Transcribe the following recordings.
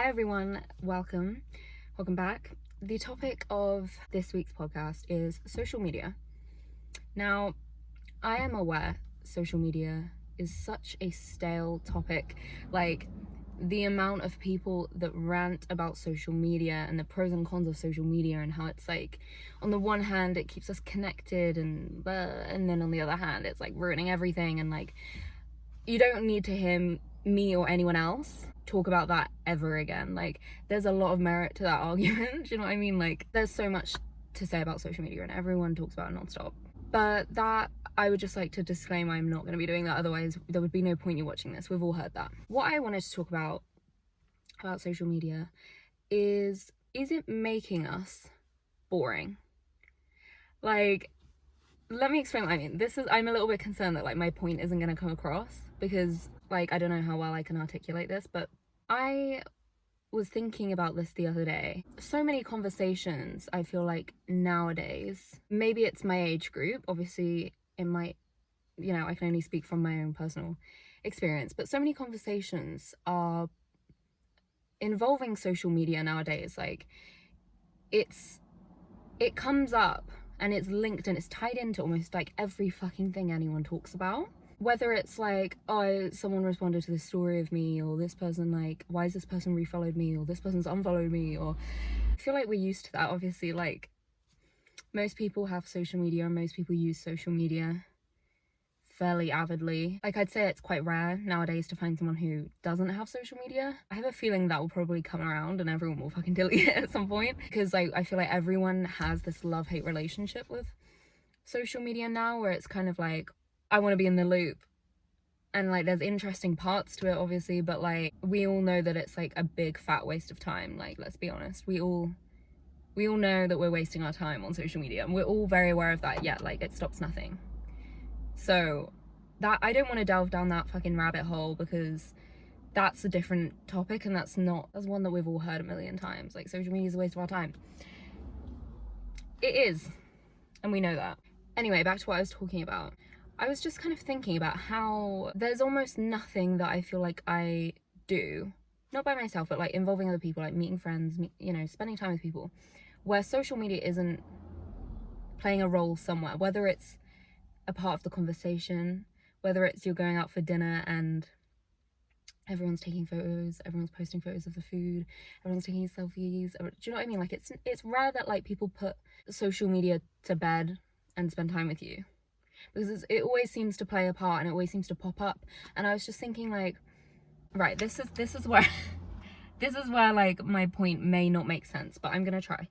Hi everyone, welcome back. The topic of this week's podcast is social media. Now, I am aware social media is such a stale topic. Like, the amount of people that rant about social media and the pros and cons of social media and how it's like, on the one hand it keeps us connected and then on the other hand it's like ruining everything, and like, you don't need to hear me or anyone else talk about that ever again. Like, there's a lot of merit to that argument. Do you know what I mean? Like, there's so much to say about social media and everyone talks about it non-stop. But that, I would just like to disclaim, I'm not going to be doing that, otherwise there would be no point you watching this. We've all heard that. What I wanted to talk about social media is it making us boring? Like, let me explain what I mean. I'm a little bit concerned that like my point isn't going to come across, because like, I don't know how well I can articulate this, but I was thinking about this the other day. So many conversations, I feel like nowadays, maybe it's my age group, obviously it might, I can only speak from my own personal experience, but so many conversations are involving social media nowadays. Like, it comes up and it's linked and it's tied into almost like every fucking thing anyone talks about. Whether it's like, oh, someone responded to this story of me, or this person, like, why has this person refollowed me, or this person's unfollowed me, or I feel like we're used to that. Obviously, like, most people have social media and most people use social media fairly avidly. Like, I'd say it's quite rare nowadays to find someone who doesn't have social media. I have a feeling that will probably come around and everyone will fucking delete it at some point, because like, I feel like everyone has this love-hate relationship with social media now, where it's kind of like, I want to be in the loop, and like, there's interesting parts to it obviously, but like, we all know that it's like a big fat waste of time. Like, let's be honest, we all know that we're wasting our time on social media, and we're all very aware of that, yet like, it stops nothing. So that, I don't want to delve down that fucking rabbit hole, because that's a different topic, and that's one that we've all heard a million times. Like, social media is a waste of our time. It is, and we know that. Anyway, back to what I was talking about. I was just kind of thinking about how there's almost nothing that I feel like I do, not by myself, but like involving other people, like meeting friends, spending time with people, where social media isn't playing a role somewhere, whether it's a part of the conversation, whether it's you're going out for dinner and everyone's taking photos, everyone's posting photos of the food, everyone's taking selfies. Do you know what I mean? Like, it's rare that like people put social media to bed and spend time with you, because it always seems to play a part and it always seems to pop up. And I was just thinking, like, right, this is where this is where like my point may not make sense, but I'm gonna try.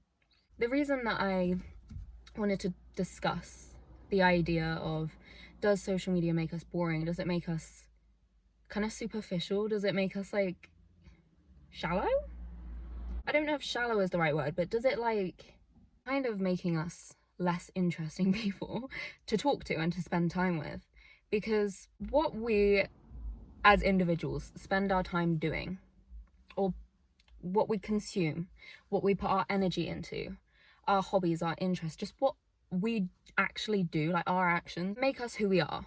The reason that I wanted to discuss the idea of, does social media make us boring? Does it make us kind of superficial? Does it make us like shallow? I don't know if shallow is the right word, but does it like kind of making us less interesting people to talk to and to spend time with? Because what we as individuals spend our time doing, or what we consume, what we put our energy into, our hobbies, our interests, just what we actually do, like our actions, make us who we are.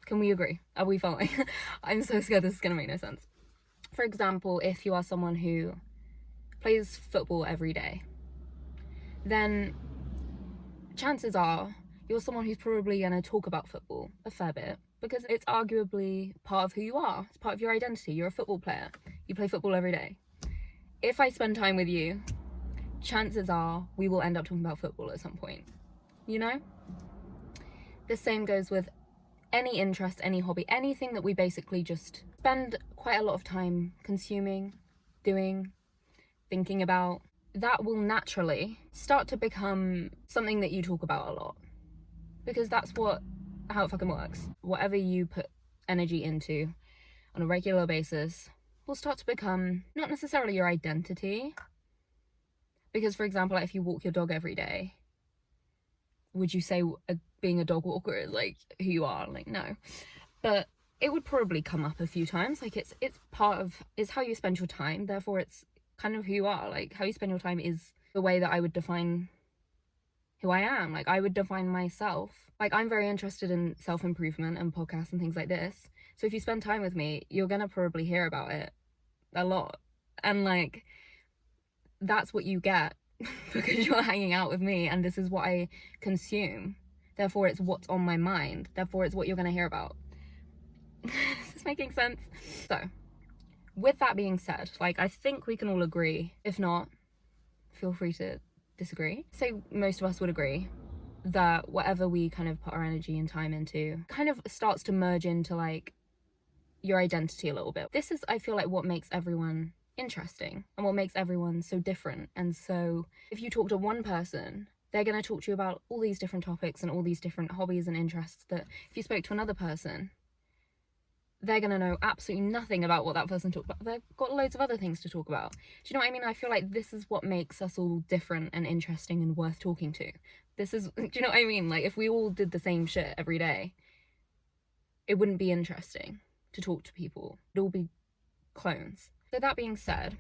Can we agree? Are we following? I'm so scared this is gonna make no sense. For example, if you are someone who plays football every day, then chances are you're someone who's probably going to talk about football a fair bit, because it's arguably part of who you are. It's part of your identity. You're a football player. You play football every day. If I spend time with you, chances are we will end up talking about football at some point. The same goes with any interest, any hobby, anything that we basically just spend quite a lot of time consuming, doing, thinking about. That will naturally start to become something that you talk about a lot, because that's how it fucking works. Whatever you put energy into on a regular basis will start to become not necessarily your identity. Because, for example, like, if you walk your dog every day, would you say being a dog walker is like who you are? Like, no. But it would probably come up a few times. Like, it's how you spend your time, therefore it's kind of who you are. Like, how you spend your time is the way that I would define who I am. Like, I would define myself. Like, I'm very interested in self-improvement and podcasts and things like this. So if you spend time with me, you're gonna probably hear about it a lot. And like, that's what you get because you're hanging out with me and this is what I consume. Therefore, it's what's on my mind. Therefore, it's what you're going to hear about. Is this making sense? So, with that being said, like, I think we can all agree. If not, feel free to disagree. Say most of us would agree that whatever we kind of put our energy and time into kind of starts to merge into like your identity a little bit. This is, I feel like, what makes everyone interesting and what makes everyone so different. And so if you talk to one person, they're going to talk to you about all these different topics and all these different hobbies and interests that if you spoke to another person, they're going to know absolutely nothing about what that person talked about. They've got loads of other things to talk about. Do you know what I mean? I feel like this is what makes us all different and interesting and worth talking to. This is, do you know what I mean? Like, if we all did the same shit every day, it wouldn't be interesting to talk to people. It'd all be clones. So that being said,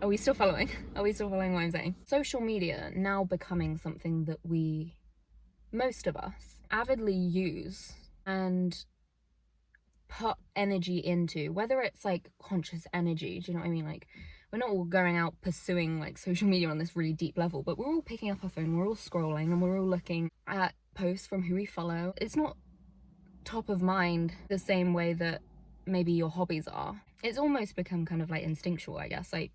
are we still following? Are we still following what I'm saying? Social media now becoming something that most of us, avidly use and put energy into, whether it's like conscious energy, do you know what I mean? Like, we're not all going out pursuing like social media on this really deep level, but we're all picking up our phone, we're all scrolling, and we're all looking at posts from who we follow. It's not top of mind the same way that maybe your hobbies are. It's almost become kind of like instinctual, I guess. Like,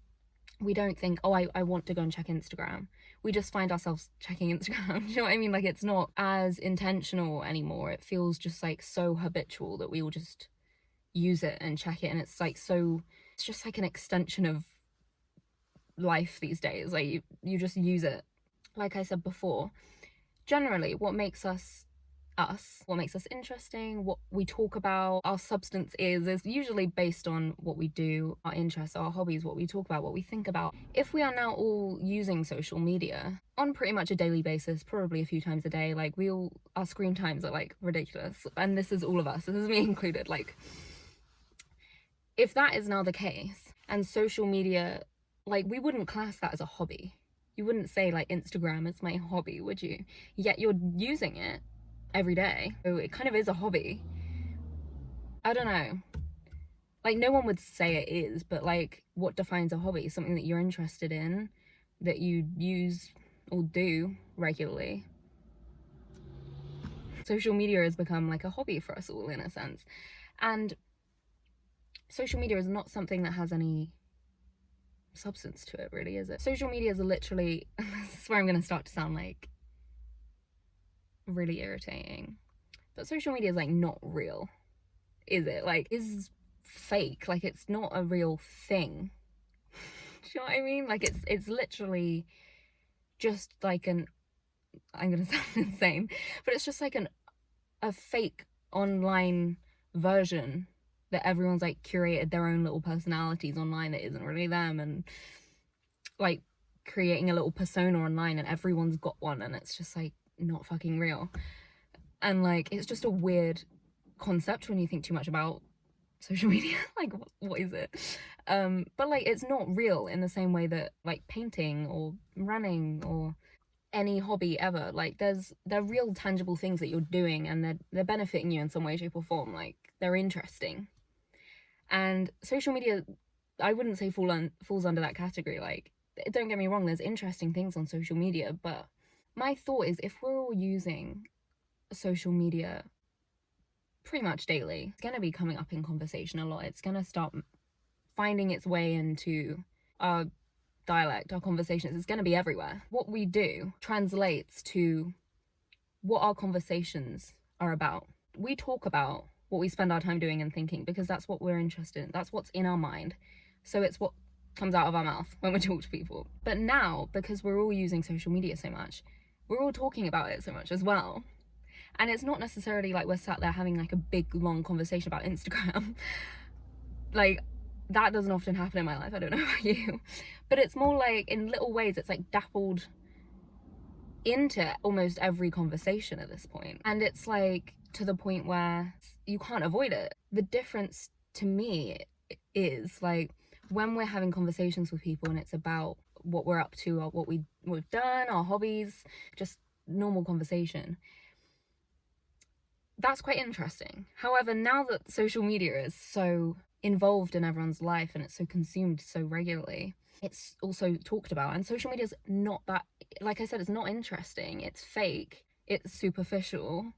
we don't think, oh, I want to go and check Instagram. We just find ourselves checking Instagram. You know what I mean? Like, it's not as intentional anymore. It feels just like so habitual that we all just use it and check it. And it's like it's just like an extension of life these days. Like, you just use it. Like I said before, generally what makes us, what makes us interesting, what we talk about, our substance is usually based on what we do, our interests, our hobbies, what we talk about, what we think about. If we are now all using social media on pretty much a daily basis, probably a few times a day, like our screen times are like ridiculous, and this is all of us, this is me included. Like, if that is now the case, and social media, like, we wouldn't class that as a hobby. You wouldn't say like Instagram is my hobby, would you? Yet you're using it every day, so it kind of is a hobby. I don't know, like, no one would say it is, but like, what defines a hobby? Something that you're interested in, that you use or do regularly. Social media has become like a hobby for us all in a sense, and social media is not something that has any substance to it, really, is it? Social media is literally this is where I'm going to start to sound like really irritating, but social media is like not real, is it? Like, is fake. Like, it's not a real thing. Do you know what I mean? Like, it's literally just like I'm gonna sound insane, but it's just like a fake online version that everyone's like curated their own little personalities online that isn't really them, and like creating a little persona online, and everyone's got one, and it's just like not fucking real. And like, it's just a weird concept when you think too much about social media. Like, what is it? But like, it's not real in the same way that like painting or running or any hobby ever, like, they're real tangible things that you're doing, and they're benefiting you in some way, shape or form. Like, they're interesting. And social media, I wouldn't say falls under that category. Like, don't get me wrong, there's interesting things on social media, but my thought is, if we're all using social media pretty much daily, it's going to be coming up in conversation a lot. It's going to start finding its way into our dialect, our conversations. It's going to be everywhere. What we do translates to what our conversations are about. We talk about what we spend our time doing and thinking because that's what we're interested in. That's what's in our mind. So it's what comes out of our mouth when we talk to people. But now, because we're all using social media so much, we're all talking about it so much as well. And it's not necessarily like we're sat there having like a big long conversation about Instagram. Like, that doesn't often happen in my life. I don't know about you, but it's more like in little ways, it's like dappled into almost every conversation at this point. And it's like to the point where you can't avoid it. The difference to me is like when we're having conversations with people and it's about what we're up to or what we've done, our hobbies, just normal conversation, that's quite interesting. However, now that social media is so involved in everyone's life and it's so consumed so regularly, it's also talked about. And social media is not that, like I said, it's not interesting, it's fake, it's superficial.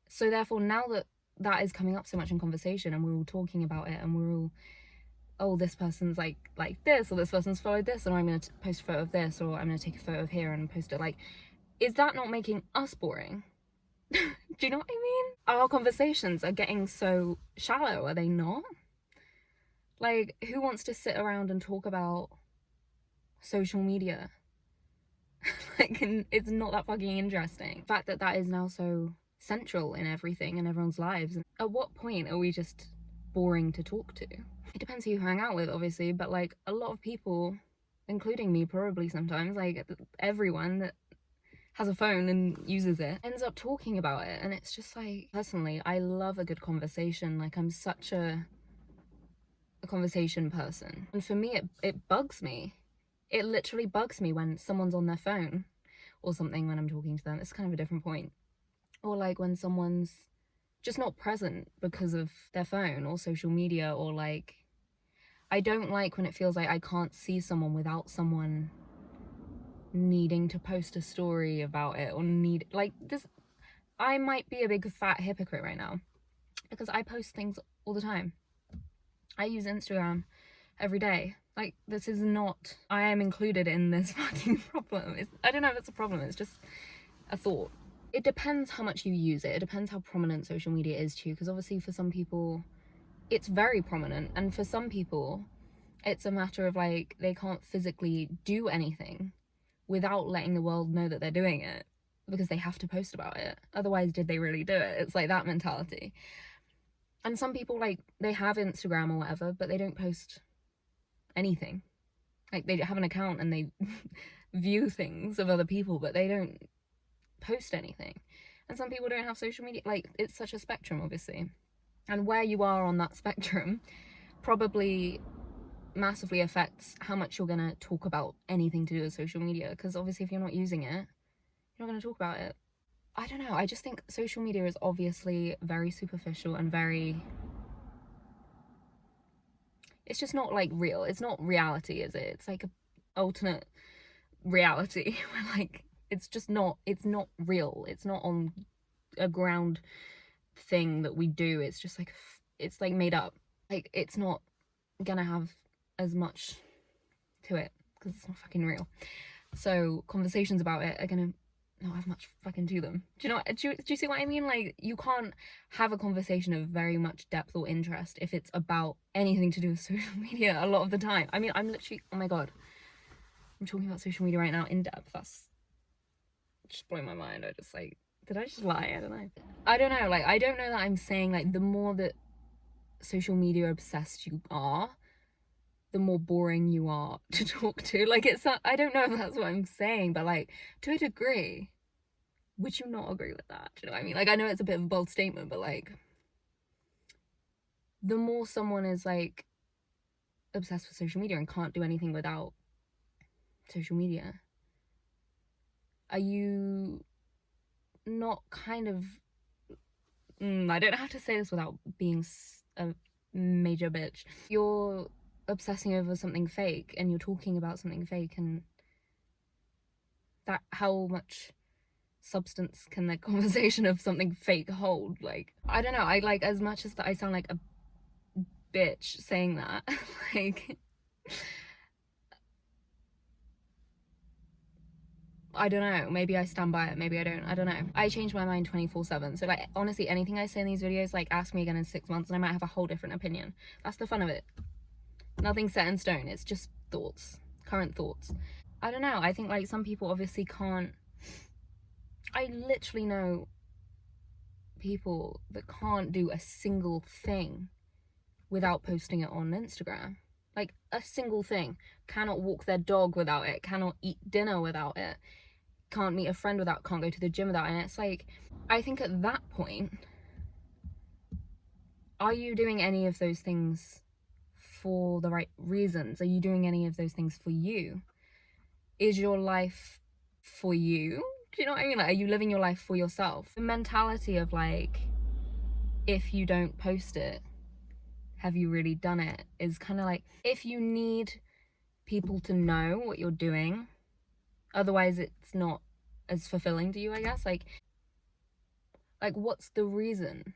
So therefore, now that that is coming up so much in conversation and we're all talking about it and we're all, oh, this person's like this, or this person's followed this, and I'm going to post a photo of this, or I'm going to take a photo of here and post it, like, is that not making us boring? Do you know what I mean? Our conversations are getting so shallow, are they not? Like, who wants to sit around and talk about social media? Like, it's not that fucking interesting. The fact that that is now so central in everything in everyone's lives. At what point are we just boring to talk to? It depends who you hang out with, obviously, but like a lot of people, including me probably sometimes, like everyone that has a phone and uses it ends up talking about it. And it's just like, personally, I love a good conversation. Like, I'm such a conversation person, and for me it bugs me. It literally bugs me when someone's on their phone or something when I'm talking to them. It's kind of a different point. Or like when someone's just not present because of their phone or social media, or like, I don't like when it feels like I can't see someone without someone needing to post a story about it, or need, like, this. I might be a big fat hypocrite right now because I post things all the time. I use Instagram every day. Like, this is not, I am included in this fucking problem. I don't know if it's a problem, it's just a thought. It depends how much you use it. It depends how prominent social media is to you, because obviously for some people it's very prominent, and for some people it's a matter of like, they can't physically do anything without letting the world know that they're doing it, because they have to post about it. Otherwise, did they really do it? It's like that mentality. And some people, like, they have Instagram or whatever, but they don't post anything. Like, they have an account and they view things of other people, but they don't post anything. And some people don't have social media. Like, it's such a spectrum, obviously. And where you are on that spectrum probably massively affects how much you're going to talk about anything to do with social media. Because obviously if you're not using it, you're not going to talk about it. I don't know, I just think social media is obviously very superficial and very, it's just not like real. It's not reality, is it? It's like a alternate reality where like, it's just not, it's not real. It's not on a ground thing that we do. It's just like, it's like made up. Like, it's not gonna have as much to it because it's not fucking real. So conversations about it are gonna not have much fucking to them. Do you see what I mean? Like, you can't have a conversation of very much depth or interest if it's about anything to do with social media a lot of the time. I mean, I'm literally, oh my god, I'm talking about social media right now in depth. That's just blowing my mind. I just like, did I just lie? I don't know. Like, I don't know that I'm saying like the more that social media obsessed you are, the more boring you are to talk to. Like, it's not, I don't know if that's what I'm saying, but like, to a degree, would you not agree with that? Do you know what I mean? Like, I know it's a bit of a bold statement, but like, the more someone is like obsessed with social media and can't do anything without social media, are you not kind of, I don't have to say this without being a major bitch, you're obsessing over something fake and you're talking about something fake, and that, how much substance can the conversation of something fake hold? Like, I don't know, I like, as much as that I sound like a bitch saying that, like, I don't know, maybe I stand by it, maybe I don't know. I change my mind 24/7, so like, honestly, anything I say in these videos, like, ask me again in 6 months and I might have a whole different opinion. That's the fun of it. Nothing's set in stone, it's just thoughts, current thoughts. I don't know, I think like some people obviously can't, I literally know people that can't do a single thing without posting it on Instagram. Like, a single thing. Cannot walk their dog without it, cannot eat dinner without it, can't meet a friend without, can't go to the gym without it. And it's like, I think at that point, are you doing any of those things for the right reasons? Are you doing any of those things for you? Is your life for you? Do you know what I mean? Like, are you living your life for yourself? The mentality of like, if you don't post it, have you really done it? Is kind of like, if you need people to know what you're doing, otherwise it's not as fulfilling to you, I guess. Like what's the reason?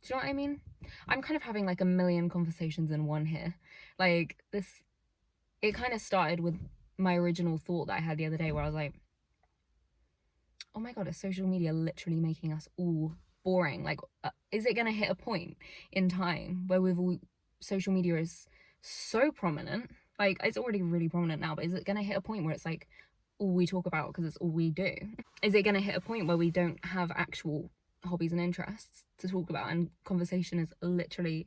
Do you know what I mean? I'm kind of having like a million conversations in one here. Like this, it kind of started with my original thought that I had the other day where I was like, oh my god, is social media literally making us all boring? Like, is it going to hit a point in time where social media is so prominent? Like, it's already really prominent now, but is it going to hit a point where it's like all we talk about because it's all we do? Is it going to hit a point where we don't have actual hobbies and interests to talk about, and conversation is literally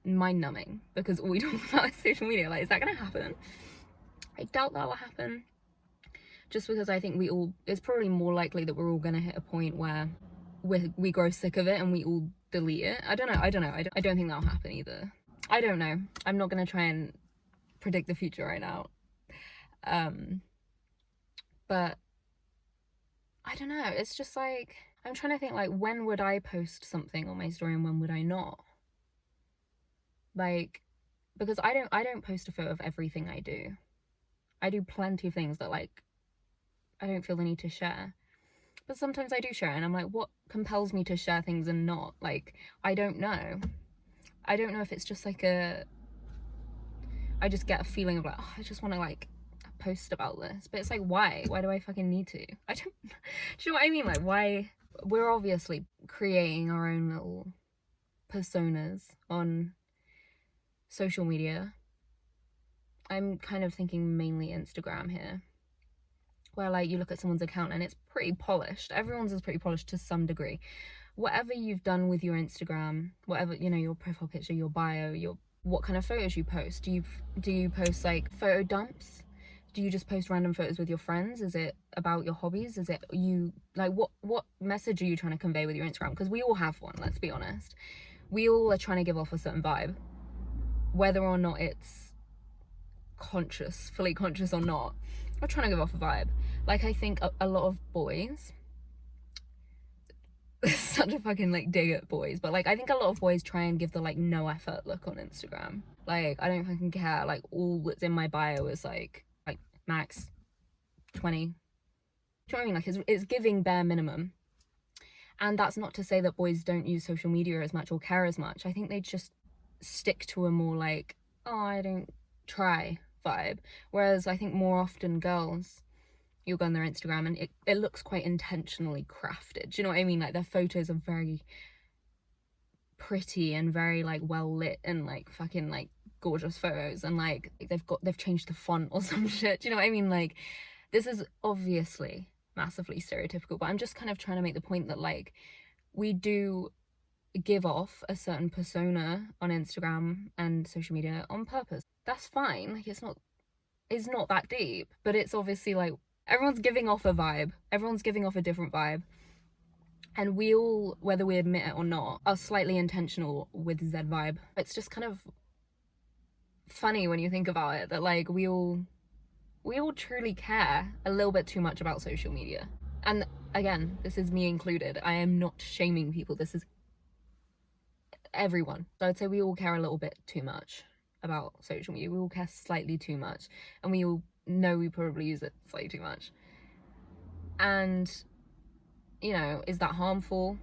mind-numbing because all we talk about is social media? Like, is that going to happen? I doubt that will happen, just because I think it's probably more likely that we're all going to hit a point where we grow sick of it and we all delete it. I don't know. I don't think that'll happen either. I don't know. I'm not going to try and predict the future right now. But I don't know. It's just like, I'm trying to think, like, when would I post something on my story and when would I not? Like, because I don't post a photo of everything I do. I do plenty of things that, like, I don't feel the need to share. But sometimes I do share, and I'm like, what compels me to share things and not? Like, I don't know. I don't know if it's just like I just get a feeling of like, oh, I just want to like post about this. But it's like, why? Why do I fucking need to? I don't, do you know what I mean? Like, why? We're obviously creating our own little personas on social media. I'm kind of thinking mainly Instagram here, where like you look at someone's account and it's pretty polished. Everyone's is pretty polished to some degree. Whatever you've done with your Instagram, whatever, you know, your profile picture, your bio, what kind of photos you post. Do you post like photo dumps? Do you just post random photos with your friends? Is it about your hobbies? Is it you, like, what message are you trying to convey with your Instagram? Because we all have one, let's be honest. We all are trying to give off a certain vibe, whether or not it's conscious, fully conscious or not. We're trying to give off a vibe. Like, I think a lot of boys, such a fucking like dig at boys, but like I think a lot of boys try and give the like no effort look on Instagram. Like, I don't fucking care. Like, all that's in my bio is like max 20. Do you know what I mean? Like, it's giving bare minimum. And that's not to say that boys don't use social media as much or care as much. I think they just stick to a more like, oh, I don't try vibe. Whereas I think more often girls, you'll go on their Instagram and it looks quite intentionally crafted. Do you know what I mean? Like, their photos are very pretty and very like well lit and like fucking like gorgeous photos, and like they've changed the font or some shit. Do you know what I mean? Like, this is obviously massively stereotypical, but I'm just kind of trying to make the point that like we do give off a certain persona on Instagram and social media on purpose. That's fine. Like, it's not that deep, but it's obviously like everyone's giving off a vibe. Everyone's giving off a different vibe. And we all, whether we admit it or not, are slightly intentional with Z vibe. It's just kind of funny when you think about it that like we all truly care a little bit too much about social media. And again, this is me included. I am not shaming people. This is everyone. So I'd say we all care a little bit too much about social media. We all care slightly too much, and we all know we probably use it slightly too much. And, you know, is that harmful?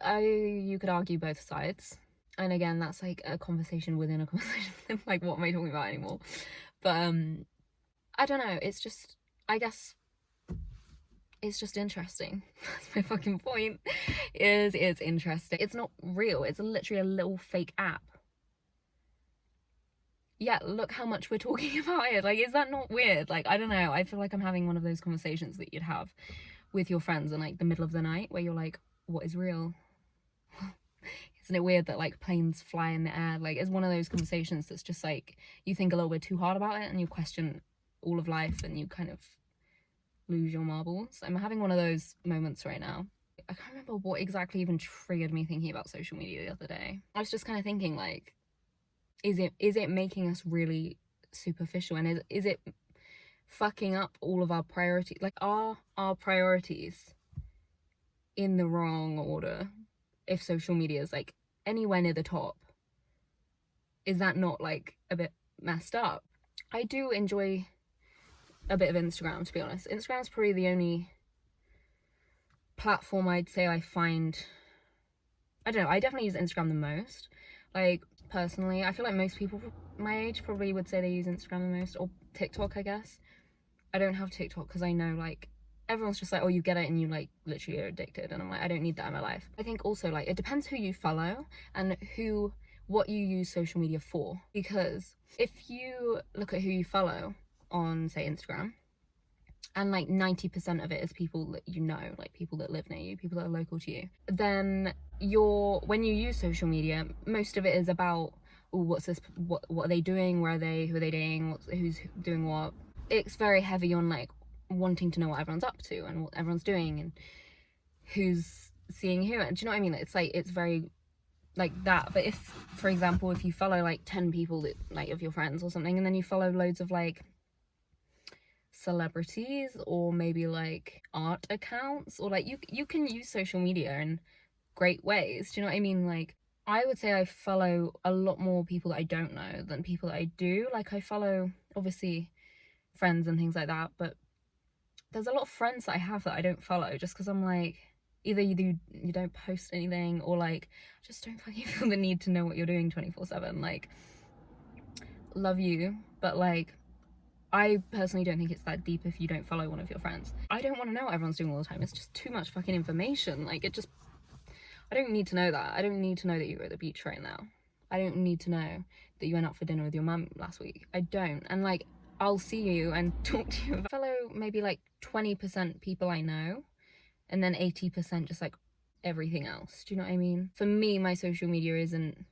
You could argue both sides. And again, that's like a conversation within a conversation. Like, what am I talking about anymore? But I don't know. It's just, I guess it's just interesting. That's my fucking point. It's interesting. It's not real. It's literally a little fake app. Yeah, look how much we're talking about it. Like, is that not weird? Like, I don't know. I feel like I'm having one of those conversations that you'd have with your friends in like the middle of the night where you're like, what is real? Isn't it weird that like planes fly in the air? Like, it's one of those conversations that's just like you think a little bit too hard about it and you question all of life and you kind of lose your marbles. I'm having one of those moments right now. I can't remember what exactly even triggered me thinking about social media the other day. I was just kind of thinking like, is it making us really superficial, and is it fucking up all of our priorities? Like, are our priorities in the wrong order if social media is like anywhere near the top? Is that not like a bit messed up? I do enjoy a bit of Instagram, to be honest. Instagram's probably the only platform I'd say I find, I don't know, I definitely use Instagram the most. Like, personally, I feel like most people my age probably would say they use Instagram the most, or TikTok, I guess. I don't have TikTok because I know, like, everyone's just like, oh, you get it and you, like, literally are addicted. And I'm like, I don't need that in my life. I think also, like, it depends who you follow and what you use social media for. Because if you look at who you follow on, say, Instagram, and like 90% of it is people that you know, like people that live near you, people that are local to you, then when you use social media, most of it is about, oh, what's this, what are they doing, where are they, who are they dating, who's doing what. It's very heavy on like wanting to know what everyone's up to and what everyone's doing and who's seeing who. And do you know what I mean? It's like, it's very like that. But if, for example, if you follow like 10 people that, like, of your friends or something, and then you follow loads of like celebrities or maybe like art accounts, or like you can use social media in great ways, do you know what I mean? Like, I would say I follow a lot more people that I don't know than people that I do. Like, I follow obviously friends and things like that, but there's a lot of friends that I have that I don't follow just because I'm like, either you don't post anything, or like, just don't fucking feel the need to know what you're doing 24/7. Like, love you, but like, I personally don't think it's that deep if you don't follow one of your friends. I don't want to know what everyone's doing all the time. It's just too much fucking information. Like, I don't need to know that. I don't need to know that you were at the beach right now. I don't need to know that you went out for dinner with your mum last week. I don't. And like, I'll see you and talk to you. Follow maybe like 20% people I know, and then 80% just like everything else. Do you know what I mean? For me, my social media isn't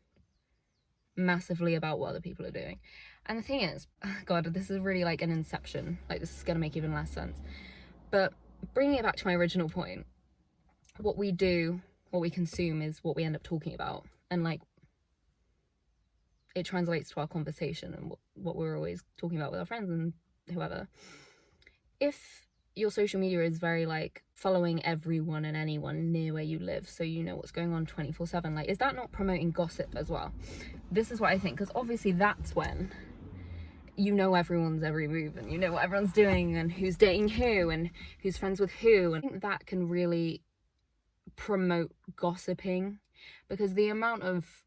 massively about what other people are doing. And the thing is, God, this is really like an inception. Like, this is gonna make even less sense. But bringing it back to my original point, what we do, what we consume is what we end up talking about. And like, it translates to our conversation and what we're always talking about with our friends and whoever. If your social media is very like following everyone and anyone near where you live, so you know what's going on 24/7, like, is that not promoting gossip as well? This is what I think, because obviously that's when you know everyone's every move and you know what everyone's doing and who's dating who and who's friends with who. And I think that can really promote gossiping, because the amount of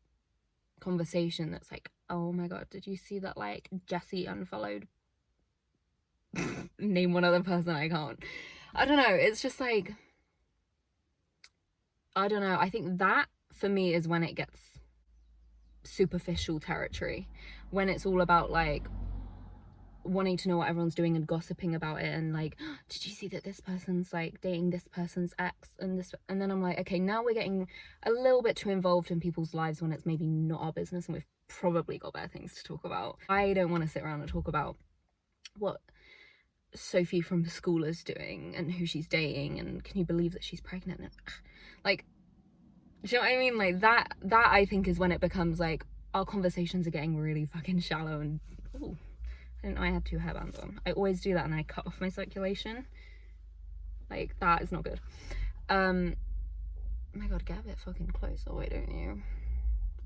conversation that's like, oh my god, did you see that, like, Jessie unfollowed name one other person, I don't know, it's just like, I don't know. I think that for me is when it gets superficial territory, when it's all about like wanting to know what everyone's doing and gossiping about it, and like, oh, did you see that this person's like dating this person's ex and this, and then I'm like, okay, now we're getting a little bit too involved in people's lives when it's maybe not our business and we've probably got better things to talk about. I don't want to sit around and talk about what Sophie from school is doing and who she's dating and can you believe that she's pregnant, and like, do you know what I mean? Like, that I think is when it becomes like our conversations are getting really fucking shallow. And ooh, I didn't know I had 2 hairbands on. I always do that and I cut off my circulation. Like, that is not good. Oh my god, get a bit fucking closer, why don't you?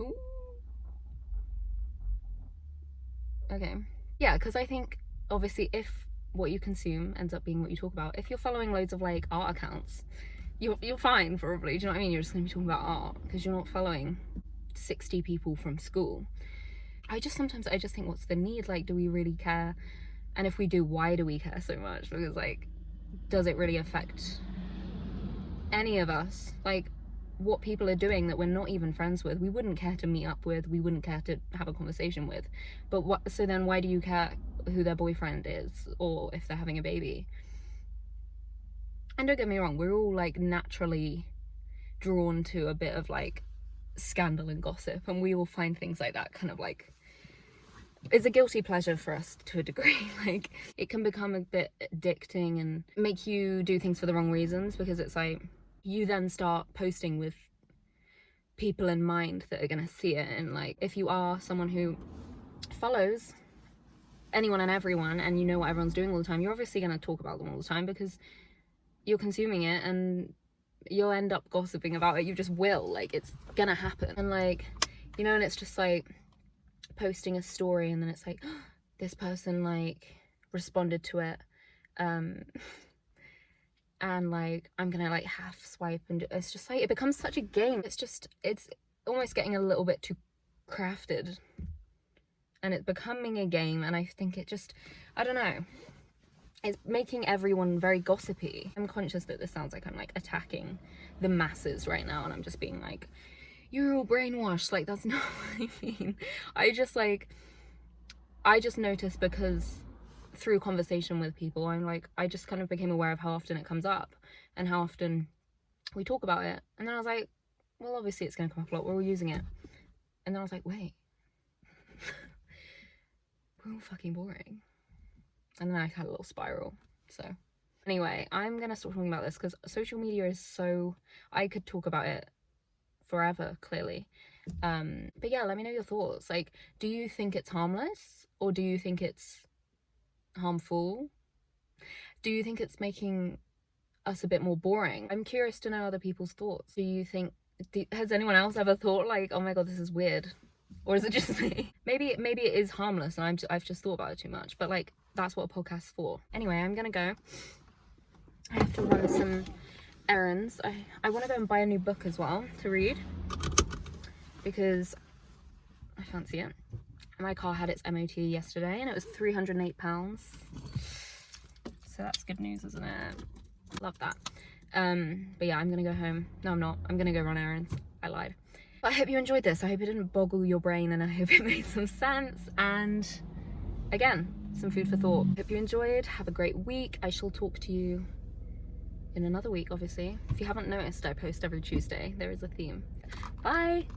Ooh. Okay. Yeah, because I think obviously if what you consume ends up being what you talk about, if you're following loads of like art accounts, you're fine probably, do you know what I mean? You're just gonna be talking about art because you're not following 60 people from school. Sometimes I just think, what's the need? Like, do we really care? And if we do, why do we care so much? Because like, does it really affect any of us? Like, what people are doing that we're not even friends with, we wouldn't care to meet up with, we wouldn't care to have a conversation with. But so then why do you care who their boyfriend is or if they're having a baby? And don't get me wrong, we're all like naturally drawn to a bit of like scandal and gossip, and we all find things like that kind of like, it's a guilty pleasure for us to a degree. Like, it can become a bit addicting and make you do things for the wrong reasons, because it's like, you then start posting with people in mind that are gonna see it. And like, if you are someone who follows anyone and everyone and you know what everyone's doing all the time, you're obviously gonna talk about them all the time because you're consuming it and you'll end up gossiping about it. You just will, like, it's gonna happen. And like, you know, and it's just like posting a story and then it's like, oh, this person like responded to it, and like I'm gonna like half swipe, and it's just like, it becomes such a game. It's almost getting a little bit too crafted, and it's becoming a game, and I think it just, I don't know, it's making everyone very gossipy. I'm conscious that this sounds like I'm like attacking the masses right now, and I'm just being like, you're all brainwashed. Like, that's not what I mean. I just noticed, because through conversation with people, I just kind of became aware of how often it comes up and how often we talk about it. And then I was like, well, obviously it's going to come up a lot, we're all using it. And then I was like, wait, we're all fucking boring. And then I had a little spiral. So anyway, I'm going to stop talking about this because social media is so, I could talk about it forever, clearly. But yeah, let me know your thoughts. Like, do you think it's harmless, or do you think it's harmful? Do you think it's making us a bit more boring? I'm curious to know other people's thoughts. Do you think, has anyone else ever thought like, oh my god, this is weird? Or is it just me? Maybe it is harmless and I've just thought about it too much, but like, that's what a podcast's for. Anyway, I'm gonna go. I have to run some errands. I want to go and buy a new book as well to read, because I fancy it. My car had its MOT yesterday and it was £308. So that's good news, isn't it? Love that. But yeah, I'm gonna go home. No, I'm not. I'm gonna go run errands. I lied. But I hope you enjoyed this. I hope it didn't boggle your brain, and I hope it made some sense. And again, some food for thought. Hope you enjoyed. Have a great week. I shall talk to you in another week, obviously. If you haven't noticed, I post every Tuesday. There is a theme. Bye.